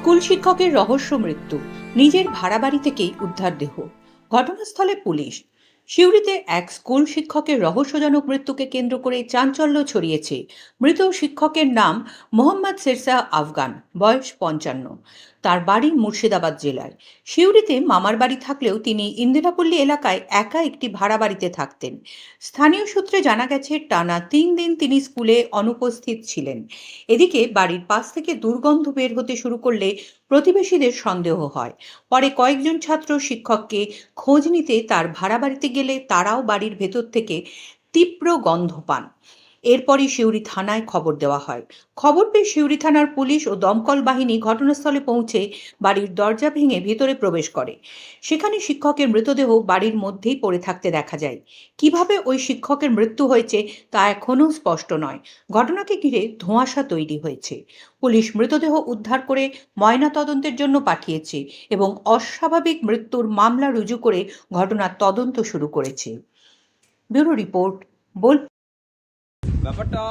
School শিক্ষকের রহস্য মৃত্যু, নিজের ভাড়া বাড়ি থেকেই উদ্ধার দেহ। ঘটনাস্থলে পুলিশ। সিউড়িতে এক স্কুল শিক্ষকের রহস্যজনক মৃত্যুকে কেন্দ্র করে চাঞ্চল্য ছড়িয়েছে। মৃত শিক্ষকের নাম মোহাম্মদ শেরশাহ আফগান, বয়স 55। তার বাড়ি মুর্শিদাবাদ জেলায়। সিউড়িতে মামার বাড়ি থাকলেও তিনি ইন্দিরাপল্লী এলাকায় একা একটি ভাড়া বাড়িতে থাকতেন। স্থানীয় সূত্রে জানা গেছে, টানা 3 দিন তিনি স্কুলে অনুপস্থিত ছিলেন। এদিকে বাড়ির পাশ থেকে দুর্গন্ধ বের হতে শুরু করলে প্রতিবেশীদের সন্দেহ হয়। পরে কয়েকজন ছাত্র শিক্ষককে খোঁজ নিতে তার ভাড়া বাড়িতে গেলে তারাও বাড়ির ভেতর থেকে তীব্র গন্ধ পান। এরপরই সিউড়ি থানায় খবর দেওয়া হয়। খবর পেয়ে সিউড়ি থানার পুলিশ ও দমকল বাহিনী ঘটনাস্থলে পৌঁছে বাড়ির দরজা ভেঙে ভেতরে প্রবেশ করে। সেখানে শিক্ষকের মৃতদেহ বাড়ির মধ্যেই পড়ে থাকতে দেখা যায়। কিভাবে ওই শিক্ষকের মৃত্যু হয়েছে তা এখনও স্পষ্ট নয়। ঘটনাকে ঘিরে ধোঁয়াশা তৈরি হয়েছে। পুলিশ মৃতদেহ উদ্ধার করে ময়নাতদন্তের জন্য পাঠিয়েছে এবং অস্বাভাবিক মৃত্যুর মামলা রুজু করে ঘটনার তদন্ত শুরু করেছে। Bureau report. ব্যাপারটা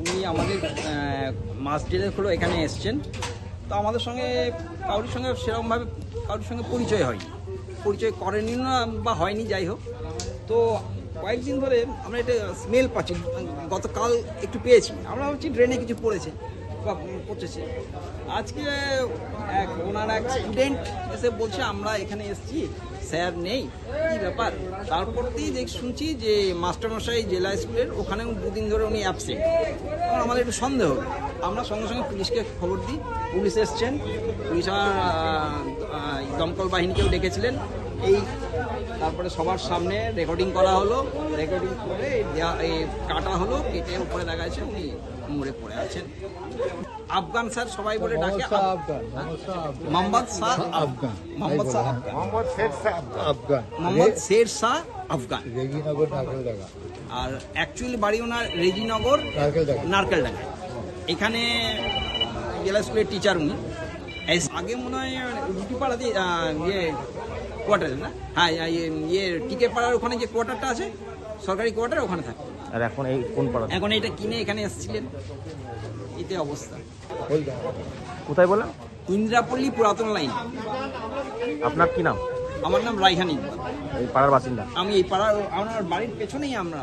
উনি আমাদের মাস ডিলের হলো এখানে এসছেন, তো আমাদের সঙ্গে কারোর সঙ্গে সেরকমভাবে কারোর সঙ্গে পরিচয় হয়নি, পরিচয় করেনি না বা হয়নি, যাই হোক। তো কয়েকদিন ধরে আমরা এটা স্মেল পাচ্ছি, গতকাল একটু পেয়েছি, আমরা ভাবছি ড্রেনে কিছু পড়েছে বা পচেছে। আজকে ওনার এক স্টুডেন্ট এসে বলছে আমরা এখানে এসেছি, স্যার নেই, কী ব্যাপার। তারপরতেই শুনছি যে মাস্টারমশাই জেলা স্কুলের ওখানেও 2 দিন ধরে উনি অ্যাবসেন্ট। তখন আমাদের একটু সন্দেহ হলো, আমরা সঙ্গে সঙ্গে পুলিশকে খবর দিই। পুলিশ এসছেন, পুলিশ দমকল বাহিনীকেও ডেকেছিলেন। তারপরে সবার সামনে রেকর্ডিং করা হলো, রেকর্ডিং করে কাটা হলো, কেটে উপরে দেখা যাচ্ছে উনি মরে পড়ে আছেন। আফগান স্যার সবাই বলে ডাকে, মোহাম্মদ শেরশাহ আফগান। আর অ্যাকচুয়ালি বাড়ি ওনার রেজিনগর, নারকেলডাঙ্গা। এখানে জেলা স্কুলের টিচার উনি। আগে মনে হয় রুটিপাড়াতে কোয়ার্টার না, হ্যাঁ টিকে পাড়ার ওখানে যে কোয়ার্টারটা আছে, সরকারি কোয়ার্টার, ওখানে থাকে। আর এখন এই কোন পাড়া? এখন এটা কিনে এখানে এসেছিলেন, এতে অবস্থা। কোথায় বলেন? ইন্দিরাপল্লী পুরাতন লাইন। আপনার কি নাম? আমার নাম রাইহান ইকবাল। এই পাড়ার বাসিন্দা? আমি এই পাড়ার, আমার বাড়ির পেছনেই আমার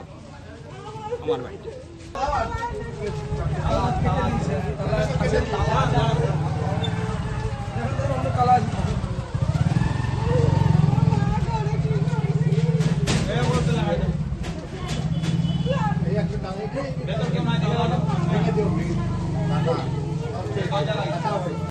বাড়িটা।